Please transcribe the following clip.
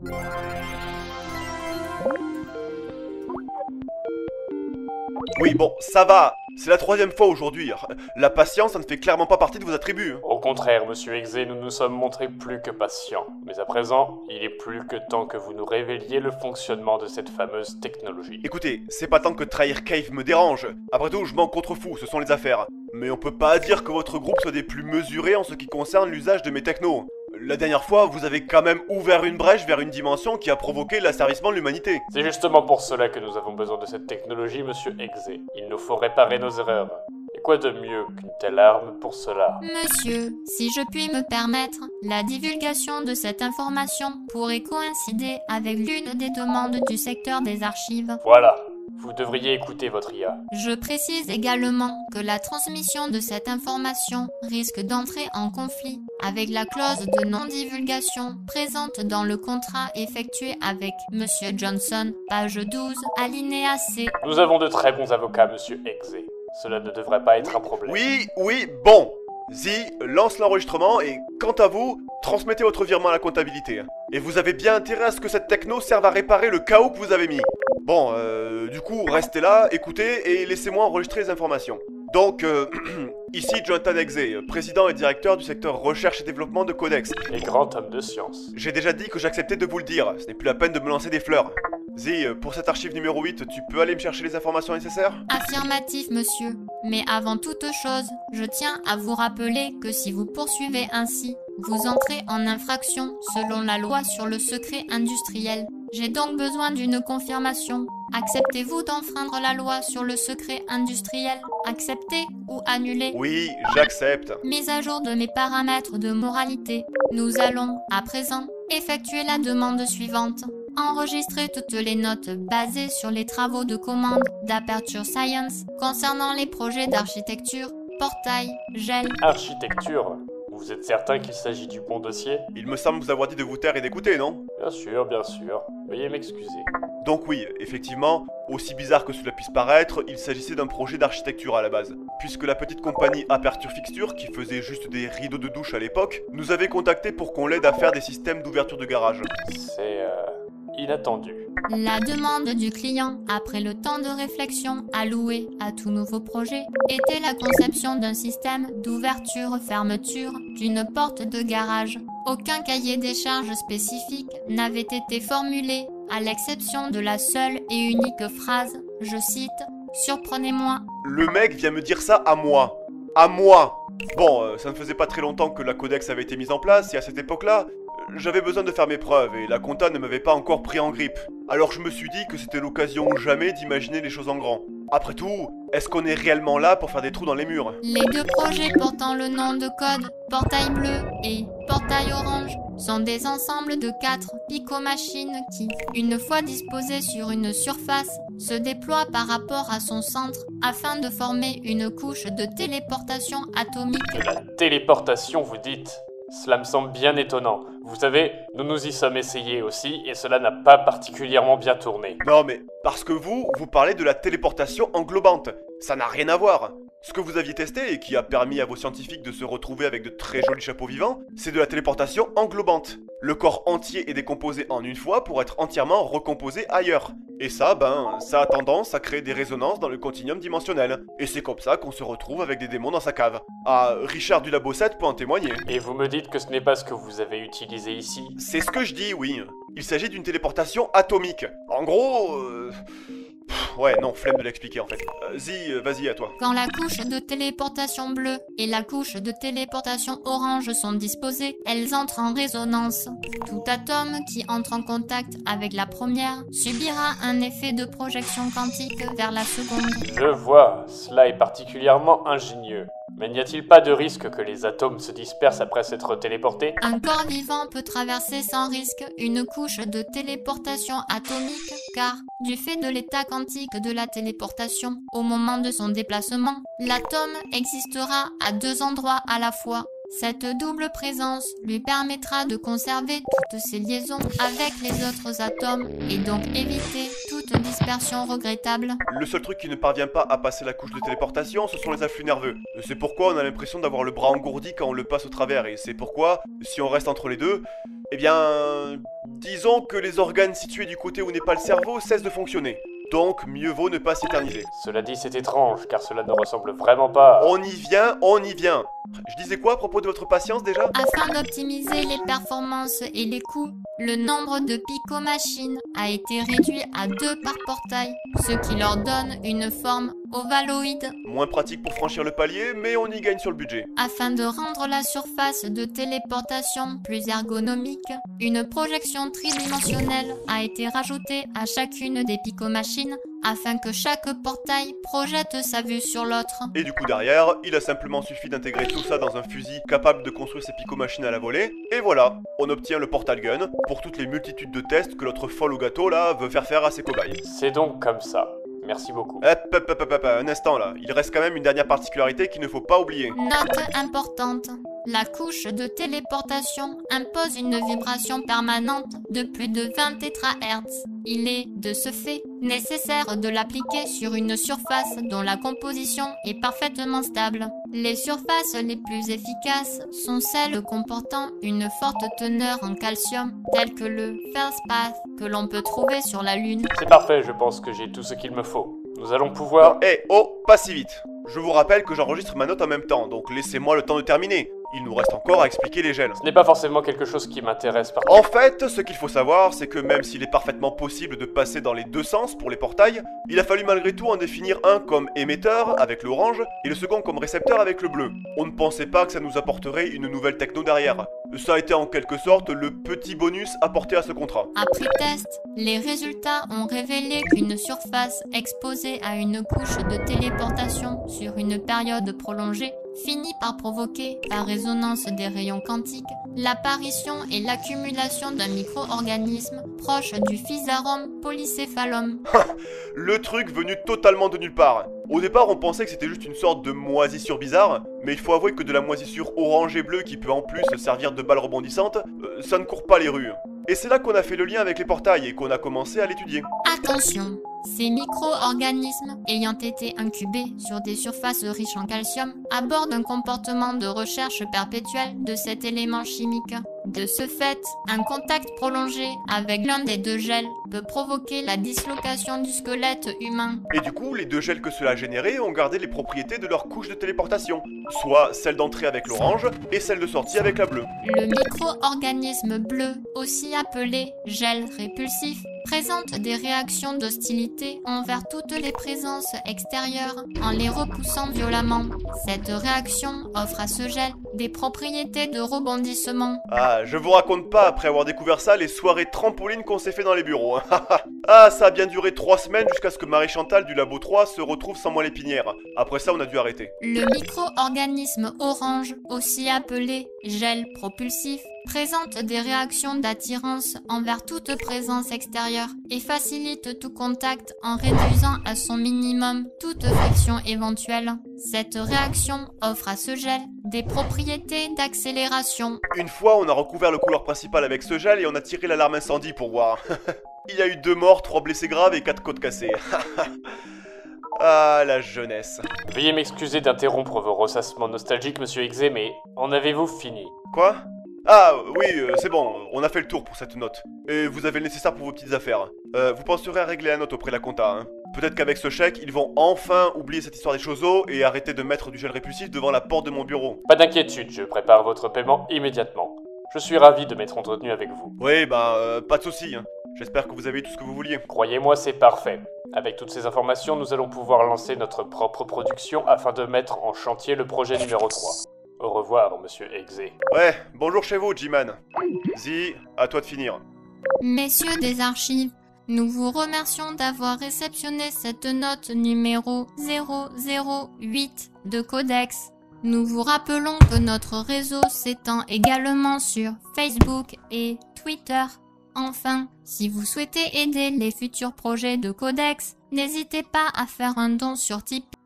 Oui, bon, ça va. C'est la troisième fois aujourd'hui. La patience, ça ne fait clairement pas partie de vos attributs. Au contraire, monsieur Exe, nous nous sommes montrés plus que patients. Mais à présent, il est plus que temps que vous nous révéliez le fonctionnement de cette fameuse technologie. Écoutez, c'est pas tant que trahir Cave me dérange. Après tout, je m'en contrefous, ce sont les affaires. Mais on peut pas dire que votre groupe soit des plus mesurés en ce qui concerne l'usage de mes technos. La dernière fois, vous avez quand même ouvert une brèche vers une dimension qui a provoqué l'asservissement de l'humanité. C'est justement pour cela que nous avons besoin de cette technologie, monsieur Exe. Il nous faut réparer nos erreurs. Et quoi de mieux qu'une telle arme pour cela? Monsieur, si je puis me permettre, la divulgation de cette information pourrait coïncider avec l'une des demandes du secteur des archives. Voilà, vous devriez écouter votre IA. Je précise également que la transmission de cette information risque d'entrer en conflit avec la clause de non-divulgation présente dans le contrat effectué avec Monsieur Johnson, page 12, alinéa C. Nous avons de très bons avocats, monsieur Exe. Cela ne devrait pas être un problème. Oui, bon. Zi, lance l'enregistrement et, quant à vous, transmettez votre virement à la comptabilité. Et vous avez bien intérêt à ce que cette techno serve à réparer le chaos que vous avez mis. Bon, du coup, restez là, écoutez et laissez-moi enregistrer les informations. Donc, ici Jonathan Exe, président et directeur du secteur recherche et développement de Codex. Et grand homme de science. J'ai déjà dit que j'acceptais de vous le dire, ce n'est plus la peine de me lancer des fleurs. Zi, pour cette archive numéro 8, tu peux aller me chercher les informations nécessaires? Affirmatif, monsieur. Mais avant toute chose, je tiens à vous rappeler que si vous poursuivez ainsi, vous entrez en infraction selon la loi sur le secret industriel. J'ai donc besoin d'une confirmation. Acceptez-vous d'enfreindre la loi sur le secret industriel? Accepter ou annuler? Oui, j'accepte. Mise à jour de mes paramètres de moralité. Nous allons, à présent, effectuer la demande suivante. Enregistrer toutes les notes basées sur les travaux de commande d'Aperture Science concernant les projets d'architecture, portail, gel. Architecture? Vous êtes certain qu'il s'agit du bon dossier? Il me semble vous avoir dit de vous taire et d'écouter, non? Bien sûr, bien sûr. Veuillez m'excuser. Donc oui, effectivement, aussi bizarre que cela puisse paraître, il s'agissait d'un projet d'architecture à la base. Puisque la petite compagnie Aperture Fixture, qui faisait juste des rideaux de douche à l'époque, nous avait contacté pour qu'on l'aide à faire des systèmes d'ouverture de garage. C'est inattendu. La demande du client, après le temps de réflexion alloué à tout nouveau projet, était la conception d'un système d'ouverture-fermeture d'une porte de garage. Aucun cahier des charges spécifique n'avait été formulé, à l'exception de la seule et unique phrase, je cite, « Surprenez-moi ». Le mec vient me dire ça à moi. À moi. Bon, ça ne faisait pas très longtemps que la codex avait été mise en place, et à cette époque-là, j'avais besoin de faire mes preuves, et la compta ne m'avait pas encore pris en grippe. Alors je me suis dit que c'était l'occasion ou jamais d'imaginer les choses en grand. Après tout, est-ce qu'on est réellement là pour faire des trous dans les murs? Les deux projets portant le nom de code Portail Bleu et Portail Orange sont des ensembles de 4 picomachines qui, une fois disposées sur une surface, se déploient par rapport à son centre afin de former une couche de téléportation atomique. De la téléportation, vous dites? Cela me semble bien étonnant. Vous savez, nous nous y sommes essayés aussi, et cela n'a pas particulièrement bien tourné. Non mais, parce que vous parlez de la téléportation englobante. Ça n'a rien à voir. Ce que vous aviez testé et qui a permis à vos scientifiques de se retrouver avec de très jolis chapeaux vivants, c'est de la téléportation englobante. Le corps entier est décomposé en une fois pour être entièrement recomposé ailleurs. Et ça, ça a tendance à créer des résonances dans le continuum dimensionnel. Et c'est comme ça qu'on se retrouve avec des démons dans sa cave. Ah, Richard du Labo 7 peut en témoigner. Et vous me dites que ce n'est pas ce que vous avez utilisé ici? C'est ce que je dis, oui. Il s'agit d'une téléportation atomique. En gros... Ouais, non, flemme de l'expliquer en fait. Zi, vas-y, à toi. Quand la couche de téléportation bleue et la couche de téléportation orange sont disposées, elles entrent en résonance. Tout atome qui entre en contact avec la première subira un effet de projection quantique vers la seconde. Je vois, cela est particulièrement ingénieux. Mais n'y a-t-il pas de risque que les atomes se dispersent après s'être téléportés? Un corps vivant peut traverser sans risque une couche de téléportation atomique car, du fait de l'état quantique de la téléportation au moment de son déplacement, l'atome existera à deux endroits à la fois. Cette double présence lui permettra de conserver toutes ses liaisons avec les autres atomes et donc éviter toute dispersion regrettable. Le seul truc qui ne parvient pas à passer la couche de téléportation, ce sont les afflux nerveux. C'est pourquoi on a l'impression d'avoir le bras engourdi quand on le passe au travers, et c'est pourquoi, si on reste entre les deux, eh bien... Disons que les organes situés du côté où n'est pas le cerveau cessent de fonctionner. Donc, mieux vaut ne pas s'éterniser. Cela dit, c'est étrange, car cela ne ressemble vraiment pas à... On y vient, on y vient. Je disais quoi à propos de votre patience déjà? Afin d'optimiser les performances et les coûts, le nombre de picomachines a été réduit à 2 par portail, ce qui leur donne une forme ovaloïde. Moins pratique pour franchir le palier, mais on y gagne sur le budget. Afin de rendre la surface de téléportation plus ergonomique, une projection tridimensionnelle a été rajoutée à chacune des picomachines afin que chaque portail projette sa vue sur l'autre. Et du coup derrière, il a simplement suffi d'intégrer tout ça dans un fusil capable de construire ses picomachines à la volée, et voilà, on obtient le Portal Gun pour toutes les multitudes de tests que notre folle au gâteau là veut faire à ses cobayes. C'est donc comme ça. Merci beaucoup. Un instant là, il reste quand même une dernière particularité qu'il ne faut pas oublier. Note importante. La couche de téléportation impose une vibration permanente de plus de 20 THz. Il est, de ce fait, nécessaire de l'appliquer sur une surface dont la composition est parfaitement stable. Les surfaces les plus efficaces sont celles comportant une forte teneur en calcium, telles que le Feldspath que l'on peut trouver sur la Lune. C'est parfait, je pense que j'ai tout ce qu'il me faut. Nous allons pouvoir... Pas si vite. Je vous rappelle que j'enregistre ma note en même temps, donc laissez-moi le temps de terminer. Il nous reste encore à expliquer les gels. Ce n'est pas forcément quelque chose qui m'intéresse par En fait, ce qu'il faut savoir, c'est que même s'il est parfaitement possible de passer dans les deux sens pour les portails, il a fallu malgré tout en définir un comme émetteur avec l'orange et le second comme récepteur avec le bleu. On ne pensait pas que ça nous apporterait une nouvelle techno derrière. Ça a été en quelque sorte le petit bonus apporté à ce contrat. Après test, les résultats ont révélé qu'une surface exposée à une couche de téléportation sur une période prolongée finit par provoquer, par résonance des rayons quantiques, l'apparition et l'accumulation d'un micro-organisme proche du Physarum polycéphalum. Le truc venu totalement de nulle part. Au départ, on pensait que c'était juste une sorte de moisissure bizarre, mais il faut avouer que de la moisissure orange et bleue qui peut en plus servir de balle rebondissante, ça ne court pas les rues. Et c'est là qu'on a fait le lien avec les portails et qu'on a commencé à l'étudier. Attention, ces micro-organismes ayant été incubés sur des surfaces riches en calcium abordent un comportement de recherche perpétuelle de cet élément chimique. De ce fait, un contact prolongé avec l'un des deux gels peut provoquer la dislocation du squelette humain. Et du coup, les deux gels que cela a généré ont gardé les propriétés de leur couche de téléportation, soit celle d'entrée avec l'orange et celle de sortie avec la bleue. Le micro-organisme bleu, aussi appelé gel répulsif, présente des réactions d'hostilité envers toutes les présences extérieures en les repoussant violemment. Cette réaction offre à ce gel des propriétés de rebondissement. Ah, je vous raconte pas après avoir découvert ça les soirées trampolines qu'on s'est fait dans les bureaux. Ah, ça a bien duré 3 semaines jusqu'à ce que Marie-Chantal du Labo 3 se retrouve sans moi l'épinière. Après ça, on a dû arrêter. Le micro-organisme orange, aussi appelé gel propulsif, présente des réactions d'attirance envers toute présence extérieure et facilite tout contact en réduisant à son minimum toute friction éventuelle. Cette réaction offre à ce gel des propriétés d'accélération. Une fois, on a recouvert le couloir principal avec ce gel et on a tiré l'alarme incendie pour voir. Il y a eu 2 morts, 3 blessés graves et 4 côtes cassées. Ah, la jeunesse. Veuillez m'excuser d'interrompre vos ressassements nostalgiques, monsieur Exé, mais en avez-vous fini? Quoi? Ah, oui, c'est bon, on a fait le tour pour cette note. Et vous avez le nécessaire pour vos petites affaires. Vous penserez à régler la note auprès de la compta, hein. Peut-être qu'avec ce chèque, ils vont enfin oublier cette histoire des choses et arrêter de mettre du gel répulsif devant la porte de mon bureau. Pas d'inquiétude, je prépare votre paiement immédiatement. Je suis ravi de m'être entretenu avec vous. Oui, pas de soucis, hein. J'espère que vous avez tout ce que vous vouliez. Croyez-moi, c'est parfait. Avec toutes ces informations, nous allons pouvoir lancer notre propre production afin de mettre en chantier le projet numéro 3. Au revoir, monsieur Exé. Ouais, bonjour chez vous, G-Man. Zi, à toi de finir. Messieurs des archives, nous vous remercions d'avoir réceptionné cette note numéro 008 de Codex. Nous vous rappelons que notre réseau s'étend également sur Facebook et Twitter. Enfin, si vous souhaitez aider les futurs projets de Codex, n'hésitez pas à faire un don sur Tipeee